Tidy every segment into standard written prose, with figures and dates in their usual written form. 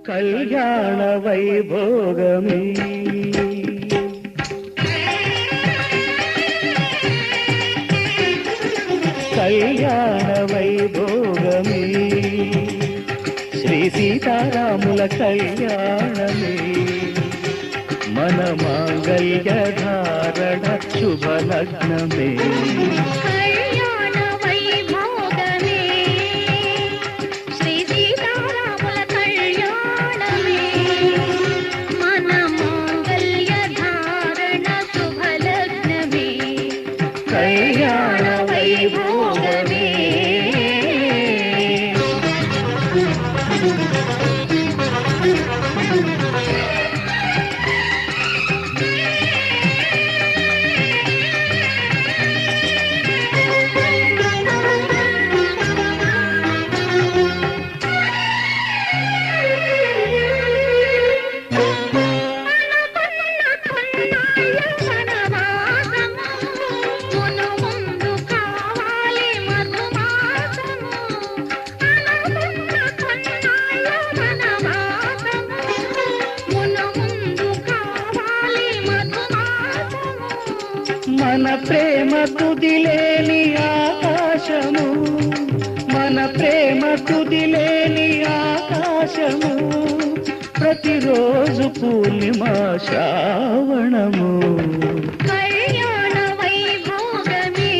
కళ్యాణ వైభోగమే కళ్యాణ వైభోగమే శ్రీ సీతారాముల కళ్యాణమే మన మాంగళ్య ధారణ శుభలగ్నమే కళ్యాణ వైభోగమే మన ప్రేమ తుదిలేని ఆకాశము మన ప్రేమ తుదిలేని ఆకాశము ప్రతిరోజు పూర్ణిమ శ్రావణము కళ్యాణ వైభోగమే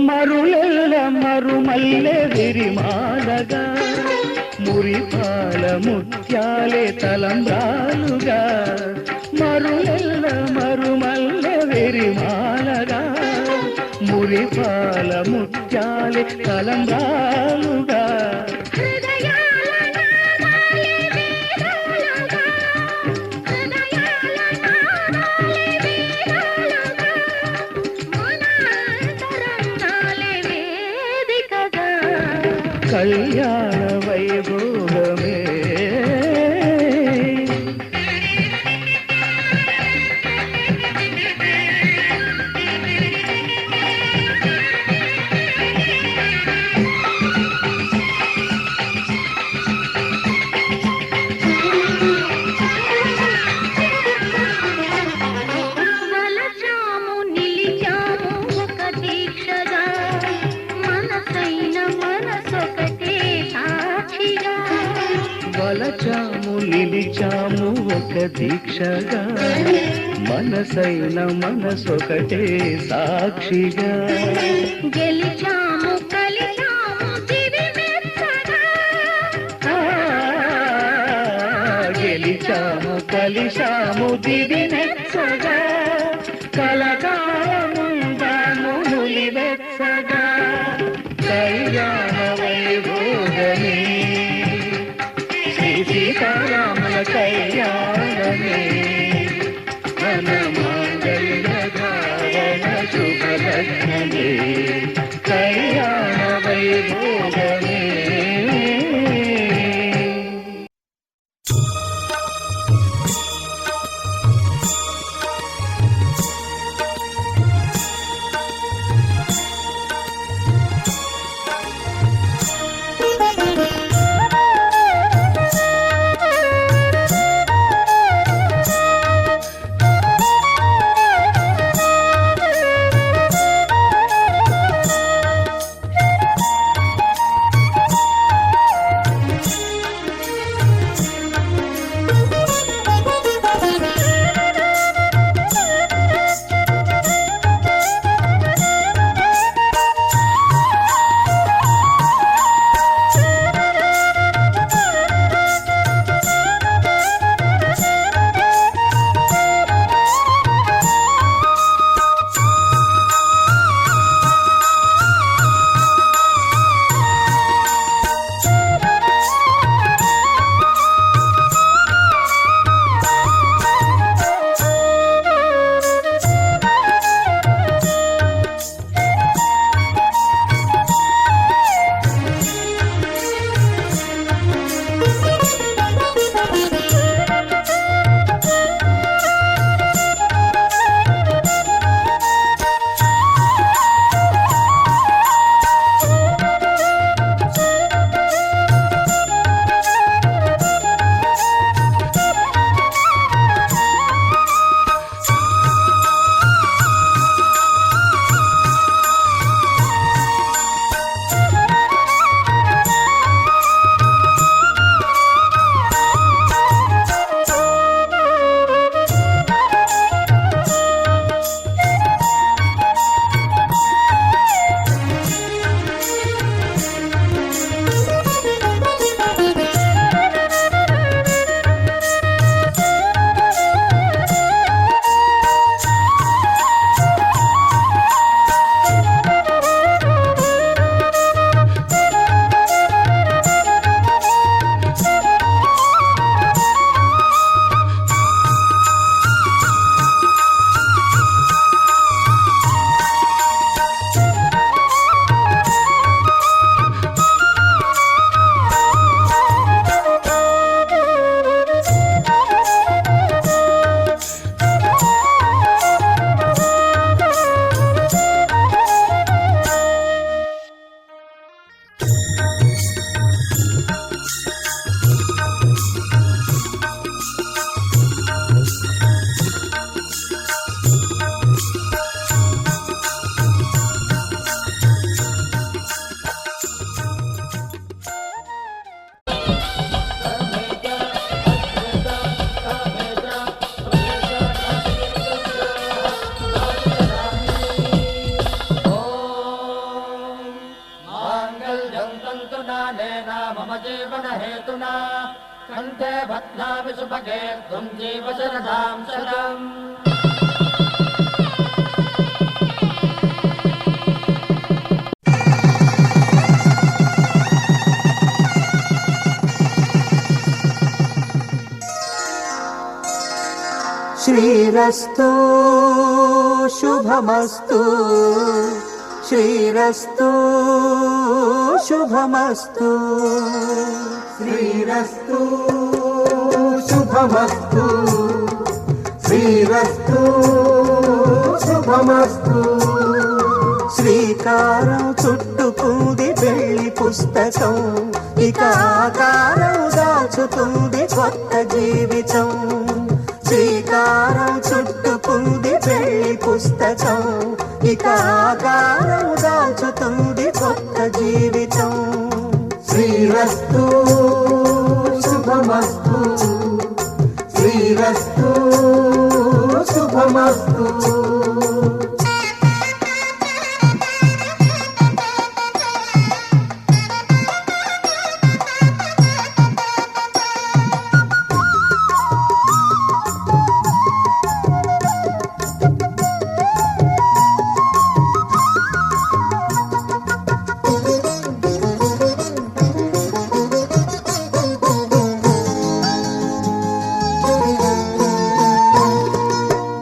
మరులెల్ల మరుమల్లె విరిమాలగా మురిపాల ముత్యాలే తలంబ్రాలుగా మరులెల్ల మరుమల్లె విరిమాలగా మురిపాల ముత్యాలే తలంబ్రాలుగా కళ్యాణ వైభోగమే వలచాము నిలిచాము ఒక దీక్షగా మనసైన మనసొకటే సాక్షిగా వలచాము నిలిచాము ఒక దీక్షగా మనసైన మనసొకటే సాక్షిగా గెలిచాము కలిచాము దివి మెచ్చగా గెలిచాము కలిశాము దివి మెచ్చగా కలకాలముందాము నులివెచ్చగా కళ్యాణ వైభోగమే శ్రీ సీతారాముల కళ్యాణమే మన మాంగళ్య ధారణ శుభలగ్నమే కళ్యాణ వైభోగమే हेतुना नेना मम जीवन हेतुना कंठे बध्नामि सुभगे त्वं जीव शरदां शरम् श्रीरस्तु शुभमस्तु श्रीरस्तु शुभमस्तु श्रीरस्तु शुभमस्तु श्रीरस्तु शुभमस्तु శ్రీకారం చుట్టుకుంది వెళ్లి పుస్తకం ఇక ఆకారం దాచుతుంది కొత్త జీవితం శ్రీకారం చుట్టుకుంది వెళ్లి పుస్తకం ఇక ఆకారం దాచుతుంది కొత్త జీవితం శ్రీరస్తు శుభమస్తు శ్రీరస్తు శుభమస్తు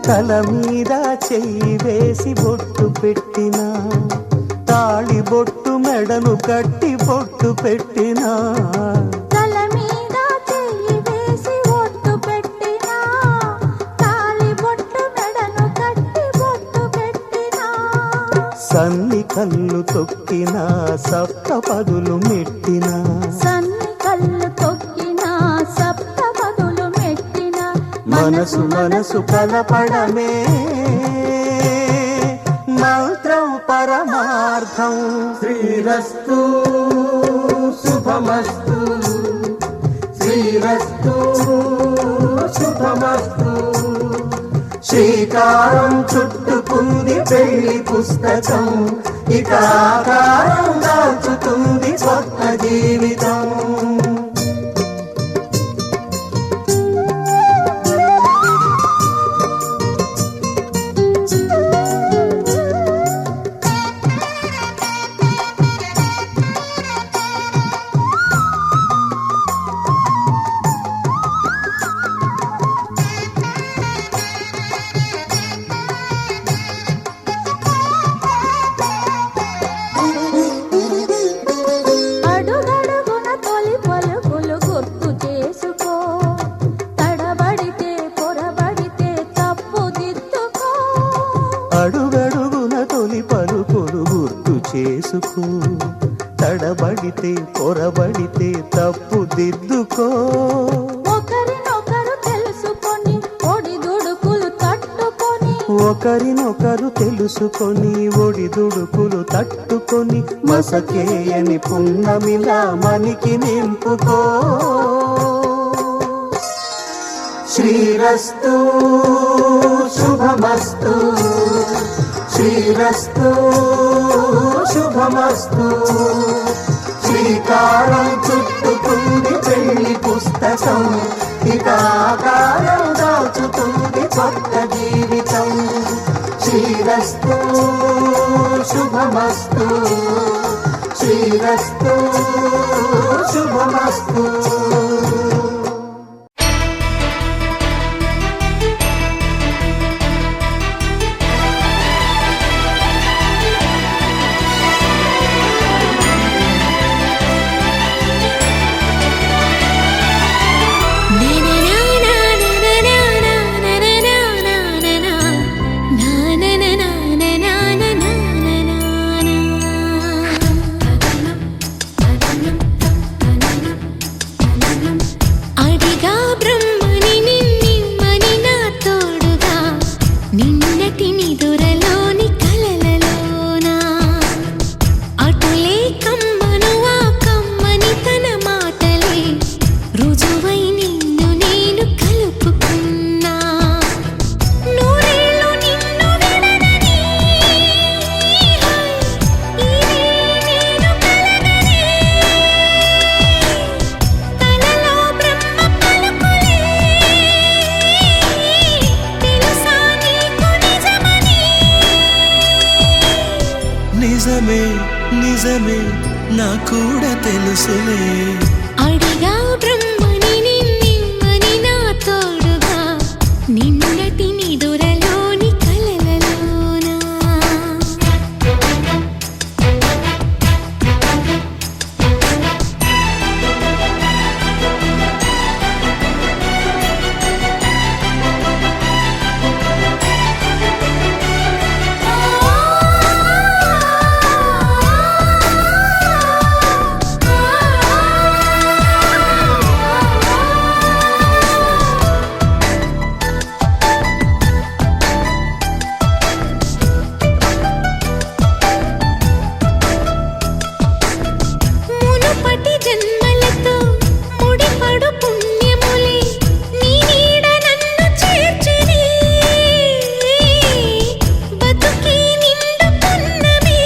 తల మీద చెయ్యి వేసి బొట్టు పెట్టినా తాళి బొట్టు మెడను కట్టి బొట్టు పెట్టినా తల మీద చెయ్యి వేసి బొట్టు పెట్టినా తాళి బొట్టు మెడను కట్టి బొట్టు పెట్టినా సన్ని కళ్ళు తొక్కినా సప్త పదులు మెట్టినా సన్ని కళ్ళు తొక్కినా సప్త పదులు మెట్టినా మనసు మనసు కలపడమే మంత్రం పరమార్థం శ్రీరస్తు శుభమస్తు శ్రీరస్తు శుభమస్తు శ్రీకారం చుట్టుకుంది పెళ్లి పుస్తకం ఇక ఆకారం దాచుతుంది కొత్త జీవితం అడుగడుగున తొలి పలుకులు గుర్తు చేసుకో తడబడితే పొరబడితే తప్పు దిద్దుకో అడుగడుగున తొలి పలుకులు గుర్తు చేసుకో తడబడితే పొరబడితే తప్పు దిద్దుకో ఒకరినొకరు తెలుసుకొని ఒడిదుడుకులు తట్టుకొని ఒకరినొకరు తెలుసుకొని ఒడిదుడుకులు తట్టుకొని మసకేయని పున్నమిలా మనికి నింపుకో శ్రీరస్తు శుభమస్తు శ్రీరస్తు శుభమస్తు శ్రీకారం చుట్టుకుంది పెళ్లి పుస్తకం ఇక ఆకారం దాచుతుంది కొత్త జీవితం శ్రీరస్తు శుభమస్తు శ్రీరస్తు శుభమస్తు నా నిజమే నా కూడా తెలుసులే. అడిగా బ్రహ్మని నిన్నెమ్మని నా తోడుగా నిన్నటి నిదురలోని కలలలోనా. మునుపటి జన్మలతో ముడిపడు పుణ్యములే నీ నీడ నన్ను చేర్చినే. బతుకే నిండు పున్నమే.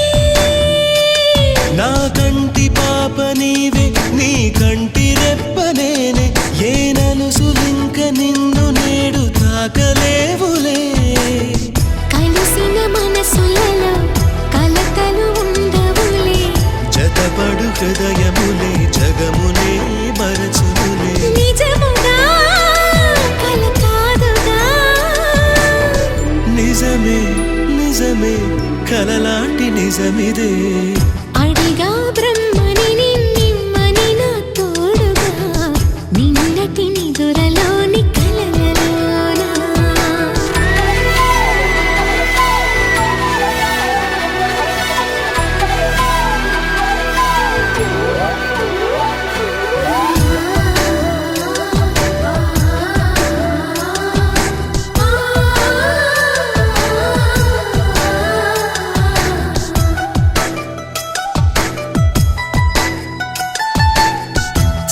నా కంటి పాప నీవే, నీ కంటి రెప్ప నేనే. ఏ నలుసులింక నిన్ను నేడు తాకలేవులే. కలిసిన మనసులలో కలతలు ఉండవులే. జతపడు హృదయములే జగమునే మరచునులే. నిజముగా కల కాదుగా. నిజమే నిజమే కలలాంటి నిజమిదే. అడిగా బ్రహ్మని నిన్నెమ్మని నా తోడుగా నిన్నటి నిదురలోని కలలలోనా.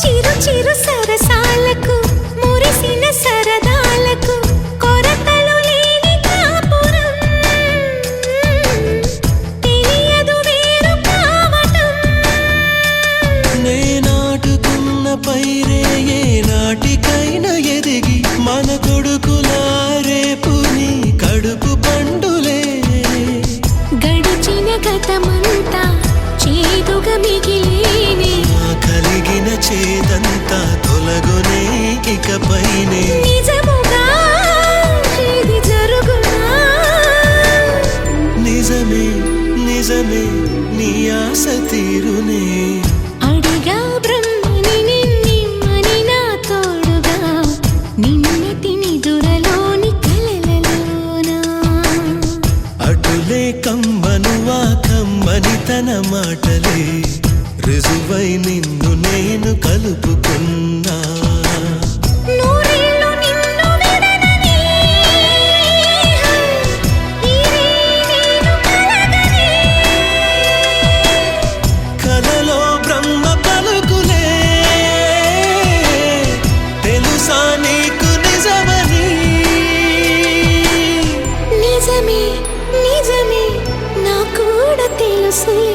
చిరు చిరు సరసాలకు మురిసిన సరదాలకు కొరతలు లేని కాపురం. తెలియదు వేరు కావటం. నే నాటుకున్న పైరే ఏ నాటికైనా ఎదిగి మన కొడుకులారేపు నీ కడుపు పండులే. గడిచిన గతమంతా చేదుగా మిగిలేనే. నా కలిగిన చేదంతా తొలగునే ఇకపైనే. నిజముగా ఇది జరుగునా. నిజమే నిజమే నీ ఆశ తీరునే. అడిగా బ్రహ్మని నిన్నెమ్మని నా తోడుగా నిన్నటి నిదురలోని కలలలోనా. అటులే కమ్మనువా కమ్మని తన మాటలే రుజువై నిన్ను నేను కలుపుకున్నా. నూరేళ్ళు నిన్ను విడనని ఇదే నేను కలగనే. కలలో బ్రహ్మ పలుకులే తెలుసా నీకు నిజమని. నిజమే నిజమే నా కూడా తెలుసులే.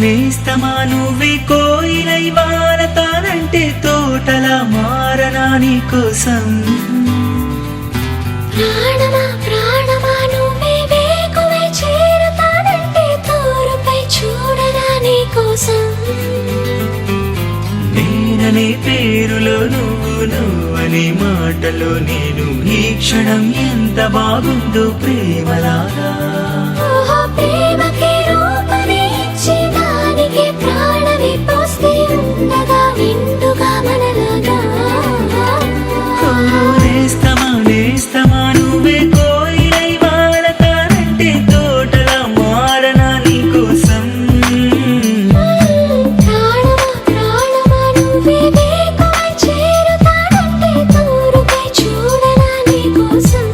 నేస్తమా నువ్వే కోయిలై వారతానంటే తోటలా మారనా నీ కోసం. ప్రాణమా ప్రాణమా నువ్వే వేకువై చేరతానంటే తోరుపై చూడనా నీ కోసం. నేననే పేరులో నువ్వు నువ్వనే మాటలో నేను ఈ క్షణం ఎంత బాగుందో ప్రేమలాగా. ఓహో ప్రేమకి రూపమే ఇచ్చి దానికి ప్రాణమి పోస్తే ఉండగా నిండుగా మనలాగా. నేస్తమా నేస్తమా నువ్వే కోయిలై వారతానంటే తోటలా మారనా నీ కోసం. ప్రాణమా ప్రాణమా నువ్వే వేకువై చేరతానంటే తోరుపై చూడనా నీ కోసం.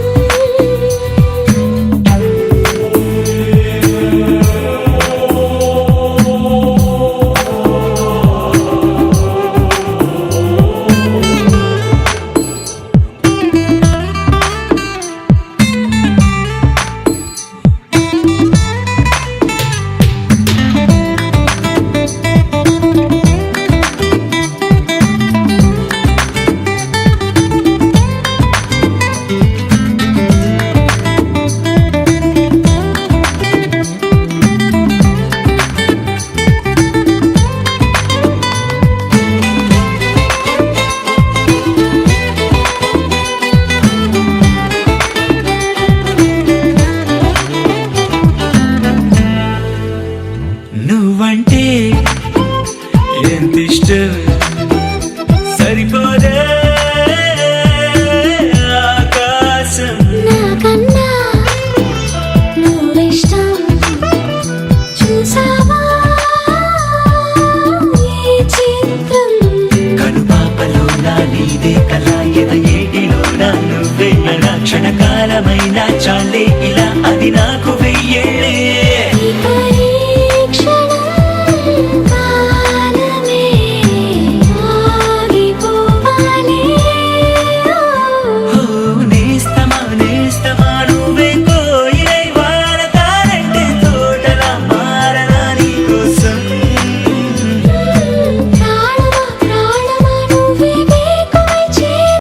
నువ్వంటే ఎంత ఇష్టం సరిపోదే ఆకాశం. నాకన్నా నువ్విష్టం చూసావా ఈ చిత్రం. కనుపాపలో నా నీదే కళ ఎద ఏటిలో నా నువ్వే నా క్షణకాలమైన చాలే ఇలా అది నాకు వెయ్యేళ్ళే. ఇక ఈ క్షణం కాలమే ఆగిపోవాలి. ఓ నేస్తమా నేస్తమా నువ్వే కోయిలై వారతానంటే తోటలా మారనా నీ కోసం. ప్రాణమా ప్రాణమా నువ్వే వేకువై చేర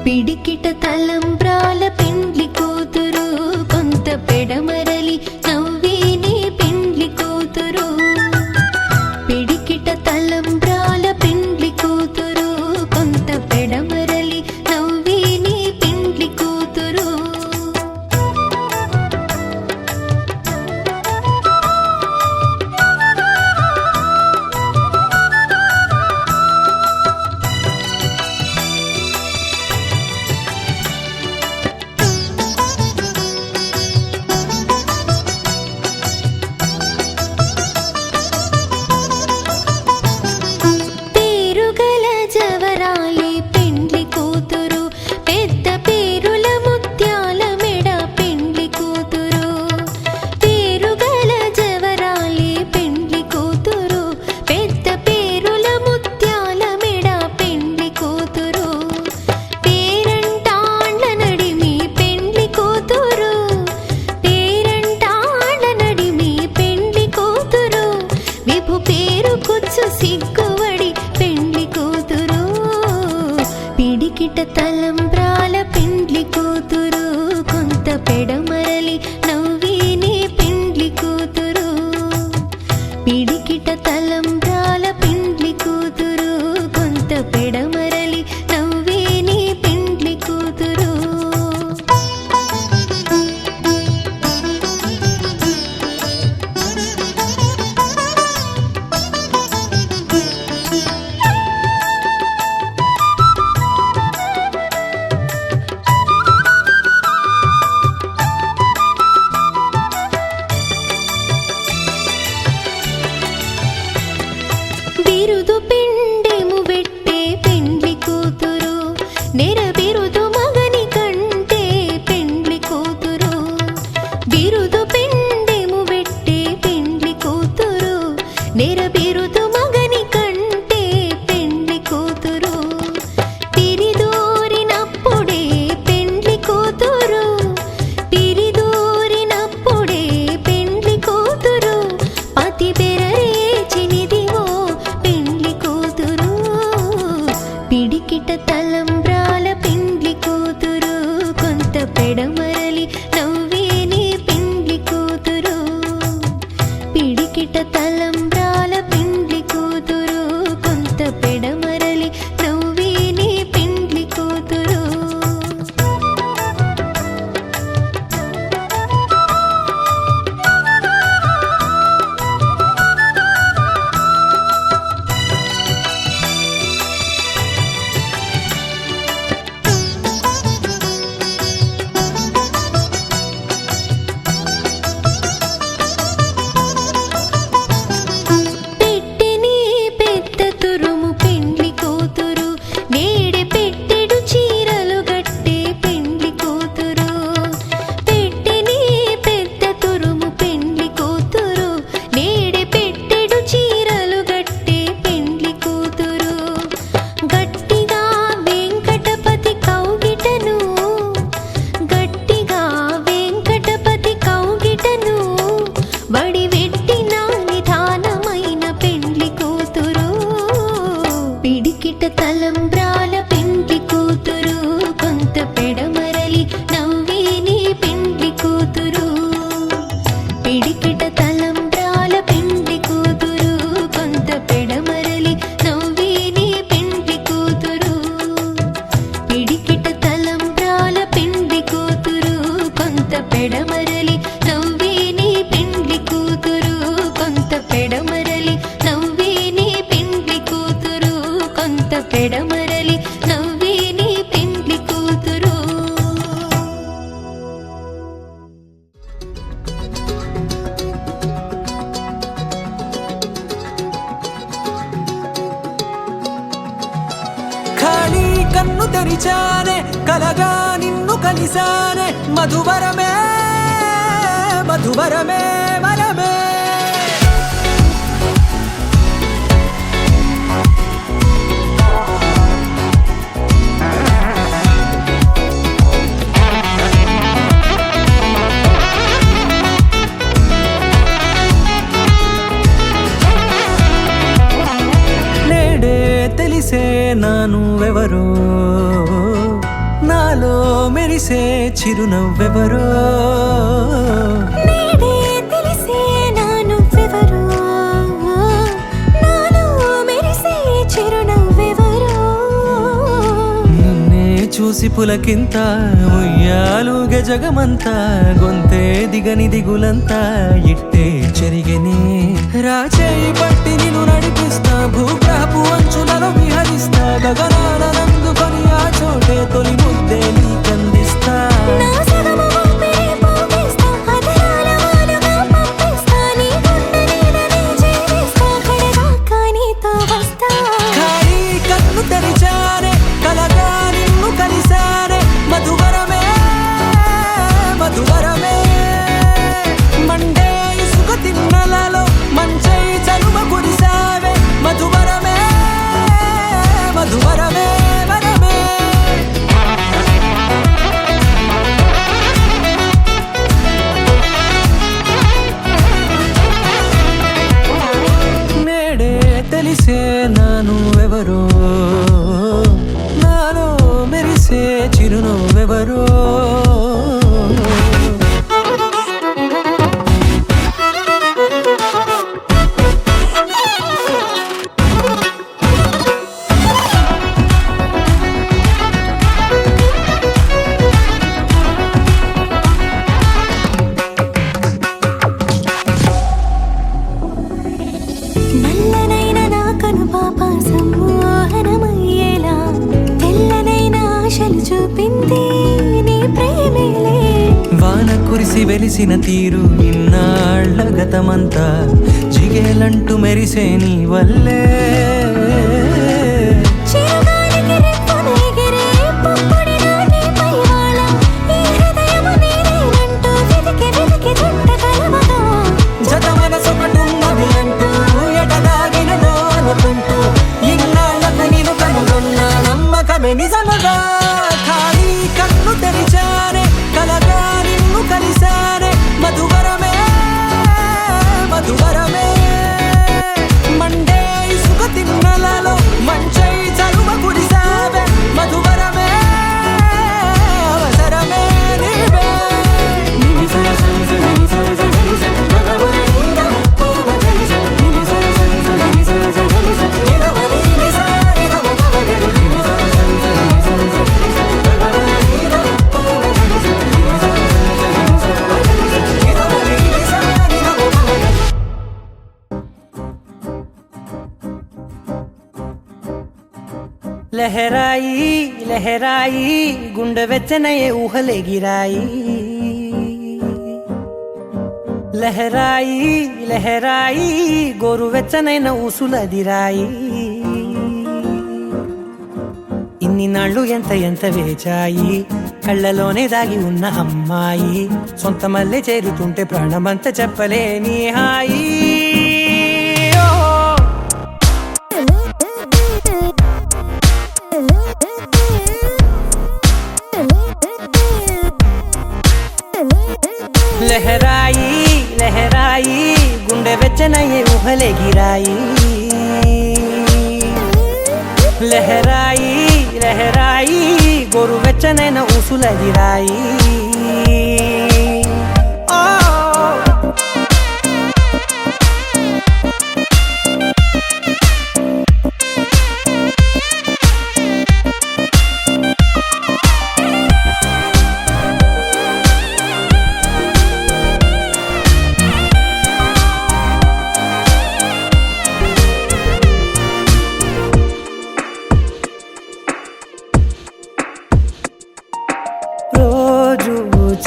పిడికిట తలంబ్రాల పెండ్లి కూతురు కొంత పెడమరలి నవ్విని పెండ్లి కూతురు. పిడికిట తలంబ్రాల పెండ్లి కూతురు కొంత పెడమరలి నవ్విని పెండ్లి కూతురు. పెడమరలి నవ్వే నీ పెండ్లి కూతురు పిడికిట తలంబ్రాల పెండ్లి కూతురు కొంత పెడమరలి నవ్వే నీ పెండ్లి కూతురు పెడమరలి నవ్వే నీ పెండ్లి కూతురు ఖాళీ కన్ను తెరిచానే కలగా నిన్ను కలిసానే మధువరమే మధువరమే వరమే తెలిసే నానువెవరో నాలో మెరిసే చిరునవ్వెవరో నేడే తెలిసే నానువెవరో నాలో మెరిసే చిరునవ్వెవరో నిన్నే చూసి పులకింత ఉయ్యాలుగ జగమంతా గొంతే దిగని దిగులంతా ఇట్టే చెరిగనే రాచేయి పట్టి నిన్ను నడిపిస్తా భూగ్రహపు అంచులలో విహరిస్తా గగనానందుకొని ఆ చోటే తొలి ముద్దే నీకందిస్తా నా సగము ఊపిరి పోగిస్తా అదరాల వాలుగా పంపిస్తా నీ గుండె నీడనే జీవిస్తా కడదాకా నీతో వస్తా ఖాళీ కన్ను తెరిచానే కలగా నిన్ను కలిసానే మధువరమే మధువరమే మండే ఇసుక తిన్నలలో మంచై చలువ కురిసావే మధువరమే మధువరమే వరమే నేడే తెలిసే నానువెవరో నాలో మెరిసే చిరునవ్వెవరో నల్లనైన నా కనుపాప సమ్మోహనమయ్యేలా తెల్లనైన ఆశలు చూపింది నీ ప్రేమేలే వాన కురిసి వెలిసిన తీరు ఇన్నాళ్ల గతమంతా జిగేలంటూ మెరిసే నీ వల్లే చిరుగాలికి రెప్పున ఎగిరే పుప్పొడిగా నీపై వాళ ఈ హృదయము నీదేనంటూ వెతికి వెతికి చుట్ట కలవగా జత మనసొకటున్నది అంటూ ఎటదాగినదో అనుకుంటూ ఇన్నాళ్లకు నేను కనుగొన్న నమ్మకమే నిజముగా ఖాళీ కన్ను తెరిచానే కలగా నిన్ను కలిసానే మధువరమే మధువరమే మండే ఇసుక తిన్న లహరాయి లహరాయి గుండె వెచ్చనయే ఊహలెగిరాయి లహరాయి లహరాయి గోరు వెచ్చనైన ఊసులదిరాయి ఇన్ని నాళ్ళు ఎంత ఎంత వేచాయి కళ్ళలోనే దాగి ఉన్న అమ్మాయి సొంత మల్లె చేరుతుంటే ప్రాణమంతా చెప్పలేని హాయి లహరాయి లహరాయి గుండె వెచ్చనయ్యే ఊహలెగిరాయి లహరాయి లహరాయి గోరు వెచ్చనైన ఊసులదిరాయి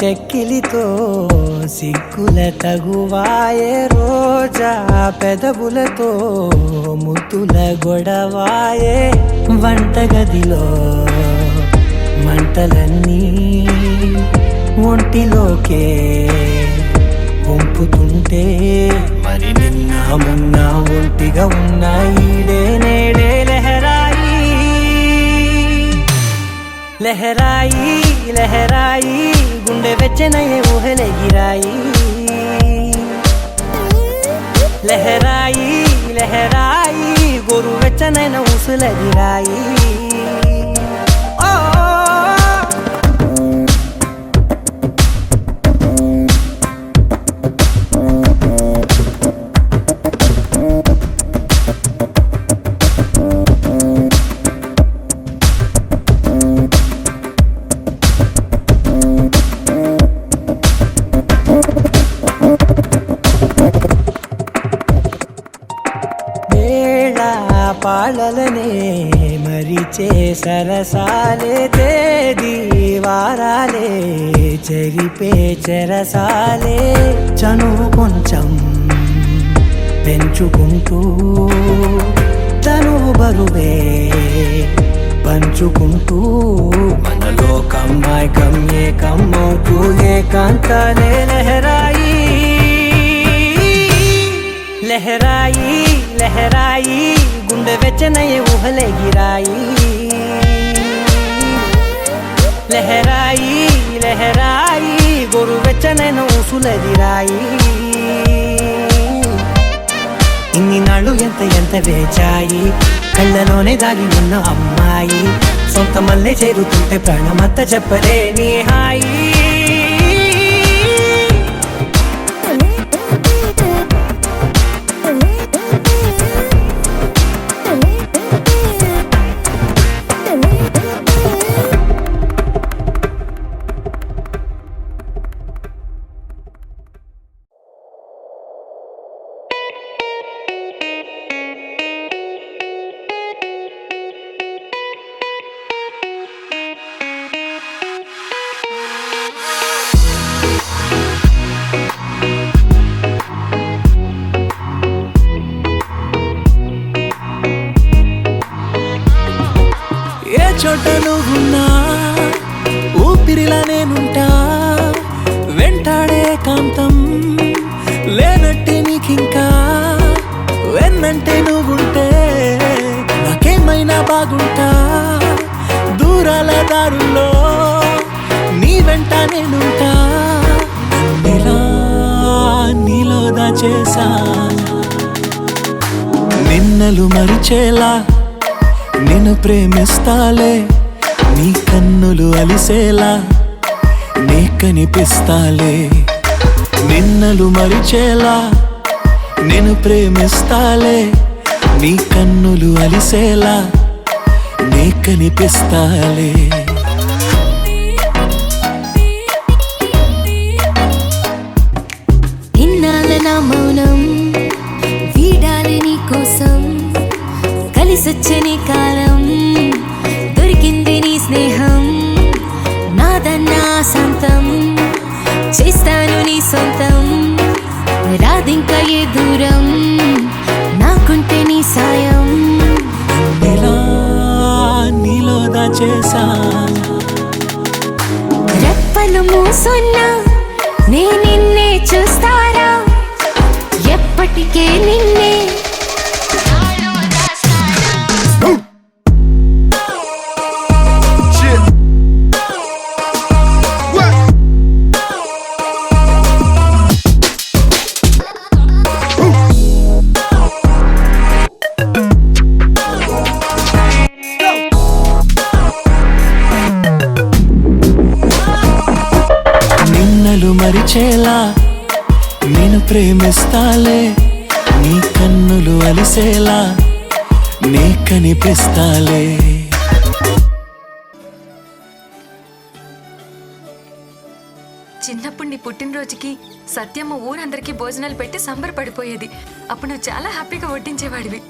చెక్కిలితో సిగ్గుల తగువాయే రోజా పెదవులతో ముద్దుల గొడవాయే వంటగదిలో మంటలన్నీ ఒంటిలోకే వంపుతుంటే మరి నిన్న మొన్న ఒంటిగా ఉన్న ఈడే నేడే లహరాయి లహరాయి లహరాయి గుండె వెచ్చనయ్యే ఊహలెగిరాయి లహరాయి లహరాయి గోరు వెచ్చనైన ఊసులదిరాయి పాలలనే మరిచే సరసాలే తేదీ వారాలే చెరిపే చెరసాలే చనువు కొంచెం పెంచుకుంటూ తనువు బరువే పంచుకుంటూ మనలో కమ్మాయికం ఏకమవుతూ ఏకాంతాలే లహరాయి లహరాయి లహరాయి గుండె వెచ్చనయ్యే ఊహలెగిరాయి లహరాయి లహరాయి గోరు వెచ్చనైన ఊసులదిరాయి ఇన్ని నాళ్ళు ఎంత ఎంత వేచాయి కళ్ళలోనే దాగి ఉన్న అమ్మాయి సొంత మల్లె చేరుతుంటే ప్రాణమంతా చెప్పలేని హాయి చోట నువ్వున్నా ఊపిరిలా నేనుంటా వెంటాడే కాంతం లేనట్టే నీకింకా వెన్నంటే నువ్వుంటే నాకేమైనా బాగుంటా దూరాల దారుల్లో నీ వెంట నేనుంటా నీలో దాచేసా నిన్నలు మరిచేలా నిన్ను ప్రేమిస్తాలే నీ కన్నులు అలిసేలా నీ కనిపిస్తాలే నిన్నలు మరిచేలా నిన్ను ప్రేమిస్తాలే నీ కన్నులు అలిసేలా నీ కనిపిస్తాలే ఇన్నాళ్ళ నా మౌనం వీడాలి నీ కోసం కలిసొచ్చని కాలం వాసాంతం చేస్తాను నీ సొంతం రాదింక ఏ దూరం నాకుంటే నీ సాయం ఇలా నీలో దాచేసా రెప్పలు మూసున్నా నే నిన్నే చూస్తారా ఎప్పటికే నిన్నే నిన్నలు మరిచేలా నేను ప్రేమిస్తాలే నీ కన్నులు అలిసేలా నే కనిపిస్తాలే చిన్నప్పుడు నీ పుట్టినరోజుకి సత్యమ్మ ఊరందరికీ భోజనాలు పెట్టి సంబరపడిపోయేది. అప్పుడు నువ్వు చాలా హ్యాపీగా వడ్డించేవాడివి.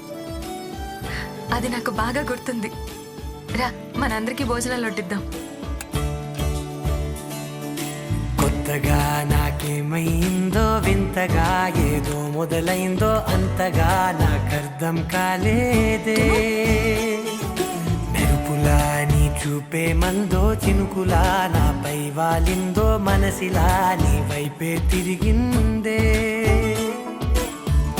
అది నాకు బాగా గుర్తుంది. రా మనందరికీ భోజనాలు వడ్డిద్దాం. కొత్తగా నాకేమైందో వింతగా ఏదో మొదలైందో అంతగా నాకర్థం కాలేదే మెరుపులా నీ చూపే మందో చినుకులా నాపై వాలిందో మనసిలా నీ వైపే తిరిగిందే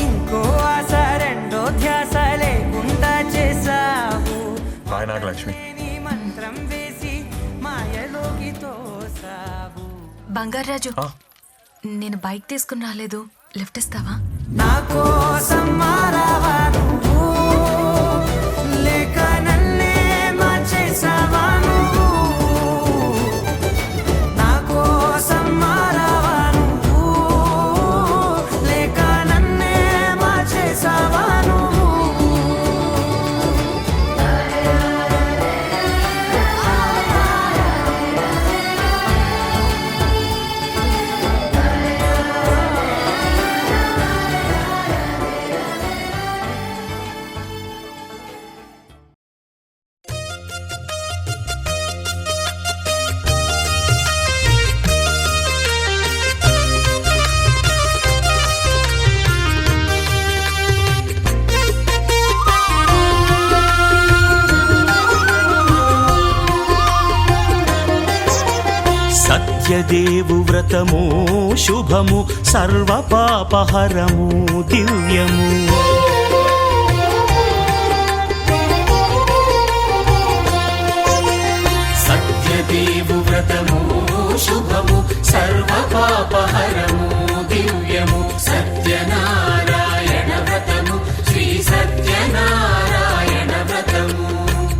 ఇంకో ఆశ రెండో ధ్యాస లేకుండా చేసావు నాగలక్ష్మి నీ మంత్రం వేసి మాయలోకి తోసావు బంగారాజు నేను బైక్ తీసుకుని రాలేదు, లిఫ్ట్ ఇస్తావా? నా కోసం మారావా నువ్వు లేక నన్నే మార్చేసావా నువ్వు నా కోసం మారావా నువ్వు లేక నన్నే మార్చేసావా నువ్వు సత్యదేవు వ్రతము శుభము సర్వ పాపహరము దివ్యము సత్యదేవు వ్రతము శుభము సర్వ పాపహరము దివ్యము సత్యనారాయణ వ్రతము శ్రీ సత్యనారాయణ వ్రతము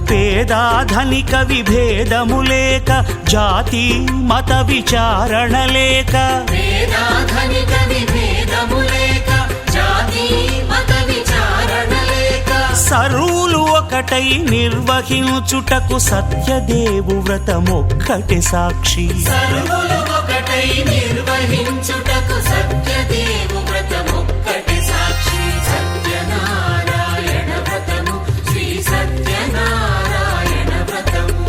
పేదాధనిక విభేదము లేక జాతి మత విచారణ లేక పేదాధనిక విభేదము లేక జాతి మత విచారణ లేక సర్వులు ఒకటై నిర్వహించుటకు సత్యదేవు వ్రతమొక్కటి సాక్షి సర్వులు ఒకటై నిర్వహించుటకు సత్యదేవు వ్రతమొక్కటి సాక్షి సత్యనారాయణ వ్రతము శ్రీ సత్యనారాయణ వ్రతము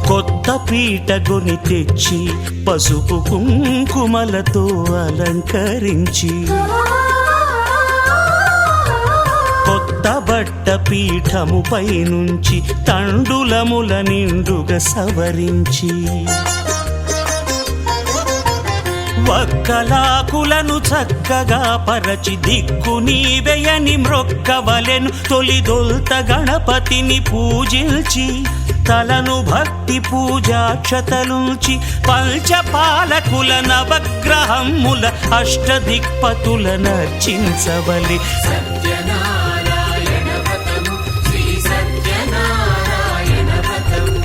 కొత్త పీటగొని తెచ్చి పసుపు కుంకుమలతో అలంకరించి కొత్త బట్ట పీఠముపై నుంచి తండులముల నిండుగా సవరించి వక్కలాకులను చక్కగా పరచి దిక్కు నీవెయని మ్రొక్కవలెను తొలిదొల్త గణపతిని పూజించి తలను భక్తి పూజాక్షతలుంచి పంచపాలకుల నవగ్రహముల అష్టదిక్పతుల నర్చించవలి సత్యనారాయణ వ్రతము శ్రీ సత్యనారాయణ వ్రతము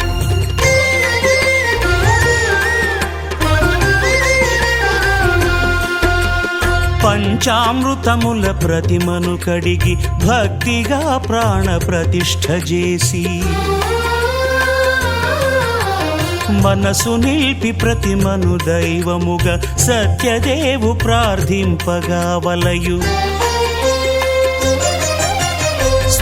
పంచామృతముల ప్రతిమను కడిగి భక్తిగా ప్రాణ ప్రతిష్ఠ చేసి మనసు నిలిపి ప్రతిమను దైవముగా సత్యదేవు ప్రార్థింపగా వలయు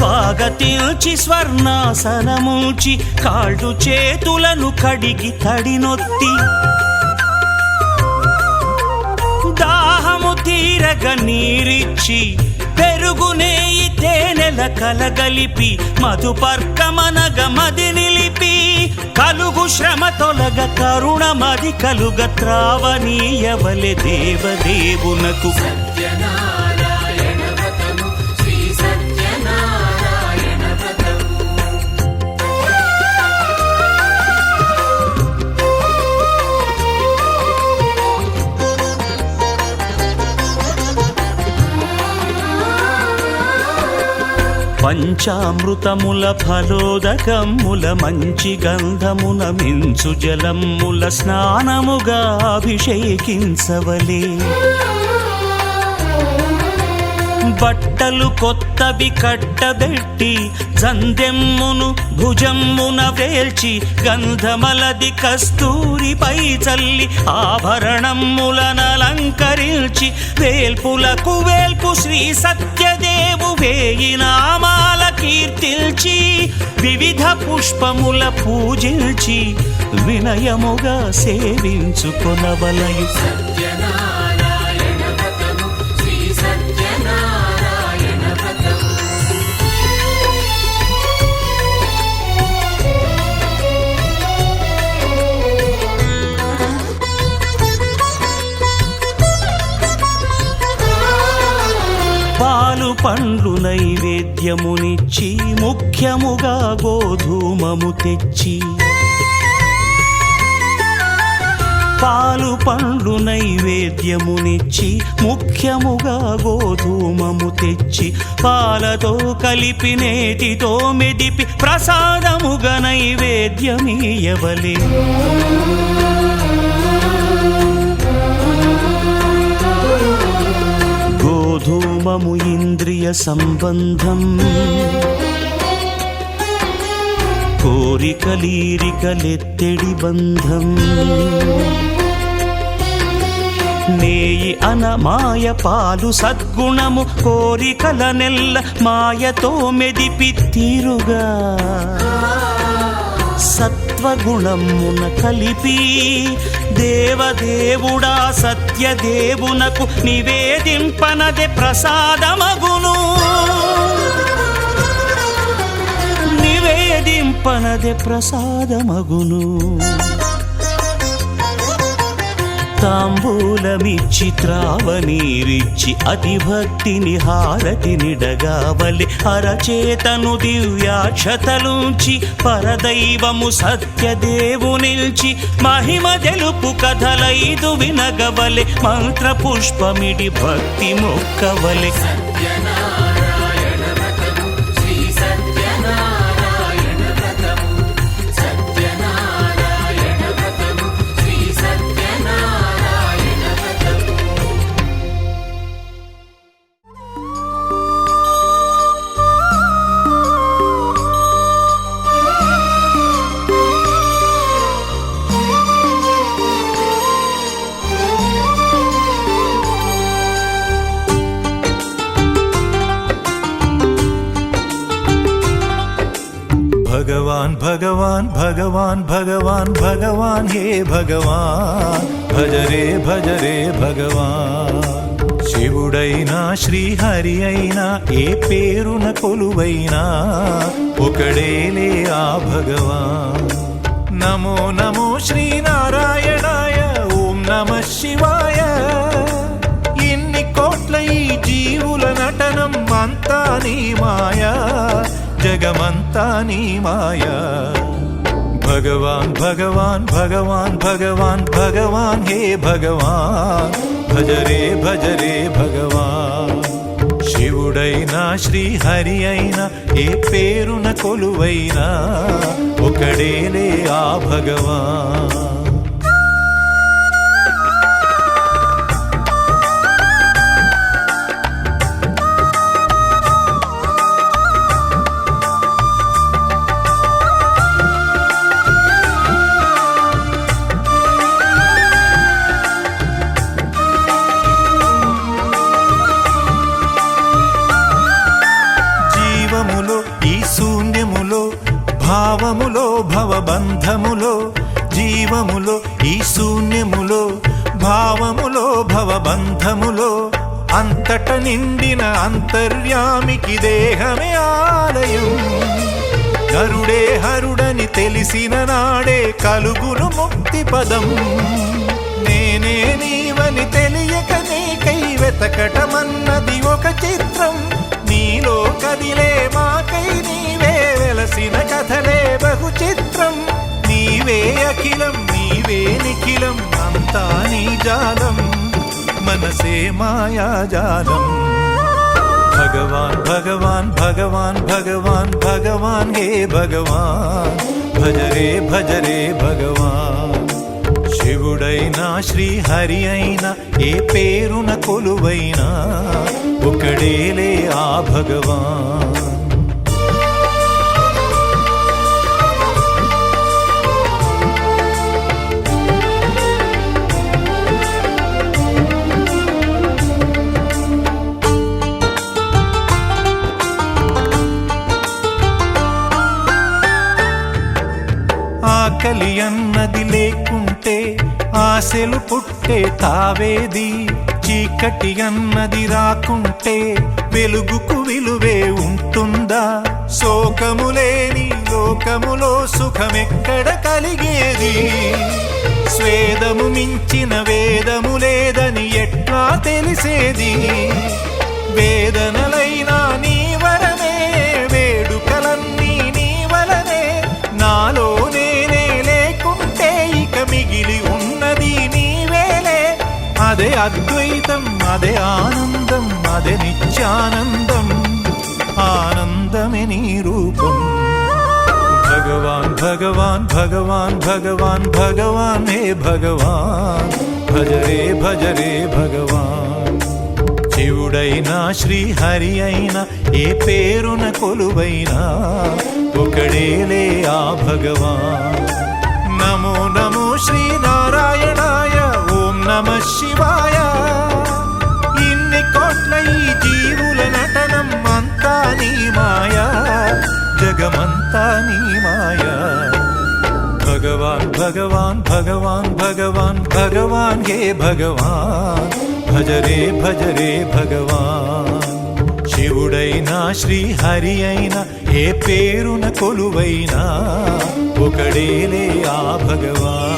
స్వాగతించి స్వర్ణాసనముంచి కాళ్ళు చేతులను కడిగి తడినొత్తి దాహము తీరగ నీరిచ్చి పెరుగు నేయి తేనెల కలగలిపి మధుపర్కమనగ మది నిలిపి కలుగు శ్రమ తొలగ కరుణ మది కలుగ త్రావనీయవలె దేవదేవునకు పంచామృతముల ఫలోదకముల మంచి గంధమున మించు జలముల స్నానముగా అభిషేకించవలే బట్టలు కొత్తవి కట్టబెట్టి జందెమ్మును భుజమ్మున వేల్చి గంధమలది కస్తూరిపై చల్లి ఆభరణములనలంకరించి వేల్పులకు వేల్పు శ్రీ సత్యదేవు వేయి నామాల కీర్తిల్చి వివిధ పుష్పముల పూజించి వినయముగా సేవించుకొనవలయు పాలు పండ్లు నైవేద్యమునిచ్చి ముఖ్యముగా గోధూమము తెచ్చి పాలు పండ్లు నైవేద్యమునిచ్చి ముఖ్యముగా గోధూమము తెచ్చి పాలతో కలిపి నేతితో మెదిపి ప్రసాదముగా నైవేద్యమీయవలే గోధూమము ఇంద్రియ సంబంధం కోరికలీరికలెత్తెడి బంధం నేయి అనమాయ పాలు సద్గుణము కోరికల నెల్ల మాయతో మెదిపి తీరుగా సత్వగుణమున కలిపి దేవదేవుడా సత్యదేవునకు నివేదింపనదే ప్రసాదమగును నివేదింపనదే ప్రసాదమగును తాంబూలమిచ్చి త్రావనీరిచ్చి అతి భక్తిని హారతినిడగావలి అరచేతను దివ్యాక్షతలుంచి పరదైవము సత్యదేవునిల్చి మహిమ తెలుపు కథలైదు వినగవలె మంత్ర పుష్పమిడి భక్తి మొక్కవలె भगवान भगवान भगवान भगवान भगवान हे भगवान भज रे भगवान శివుడైనా శ్రీహరి అయినా ఏ పేరున కొలువైనా ఒకడేలే ఆ భగవాన్ నమో నమో శ్రీనారాయణాయ ఓం నమః శివాయ ఇన్ని కోట్ల ఈ జీవుల నటనం అంతా నీ మాయా జగమంతా నీ మాయా भगवान भगवान भगवान भगवान भगवान हे भगवान भज रे भगवान శివుడైనా శ్రీహరి అయినా ఏ పేరున కొలువైనా ఒకడేలే ఆ భగవాన్ జీవములో భవబంధములో జీవములో ఈ శూన్యములో భావములో భవబంధములో అంతట నిండిన అంతర్యామికి దేహమే ఆలయం. నరుడే హరుడని తెలిసిన నాడే కలుగును ముక్తి పదం. నేనే నీవని తెలియక నీకై వెతకటమన్నది ఒక చిత్రం. నీలో కదిలే మాకై నీవే వెలసిన కథలే బహు చిత్రం. నీవే అఖిలం నీవే నిఖిలం అంతా నీ జాలం మనసే మాయాజాలం. భగవాన్ భగవాన్ భగవాన్ భగవాన్ భగవాన్ హే భగవాన్ భజరే భజరే భగవాన్. శివుడైనా శ్రీహరి అయినా ఏ పేరున కొలువైనా ఒకడేలే ఆ భగవాన్. ఆకలి అన్నది లేకుంటే ఆశలు పుట్టే తావేది. చీకటి అన్నది రాకుంటే వెలుగుకు విలువే ఉంటుందా? శోకము లేని లోకములో సుఖమెక్కడ కలిగేది? స్వేదము మించిన వేదము లేదని ఎట్లా తెలిసేది? వేదనలైనా నీ వరమే వేడుకలన్నీ నీ వలనే. నాలో నేనే లేకుంటే ఇక మిగిలి ఉన్నది నీవేలే. అదే అద్వైతం అదే ఆనందం అదే నిత్యానందం ఆనందమే నీ రూపం. భగవాన్ భగవాన్ భగవాన్ భగవాన్ భగవాన్ హే భగవాన్ భజరే భజరే భగవాన్. శివుడైనా శ్రీహరి అయినా ఏ పేరున కొలువైనా ఒకడేలే ఆ భగవాన్. నమో నమో శ్రీనారాయణాయ ఓం నమః శివాయ. ఇన్ని కోట్ల ఈ జీవుల నటనం అంతా నీ మాయా జగమంతా నీ మాయా. భగవాన్ భగవాన్ భగవాన్ భగవాన్ భగవాన్ హే భగవాన్ భజరే భజరే భగవాన్. శివుడైనా శ్రీహరి అయినా ఏ పేరున కొలువైనా ఒకడేలే ఆ భగవాన్.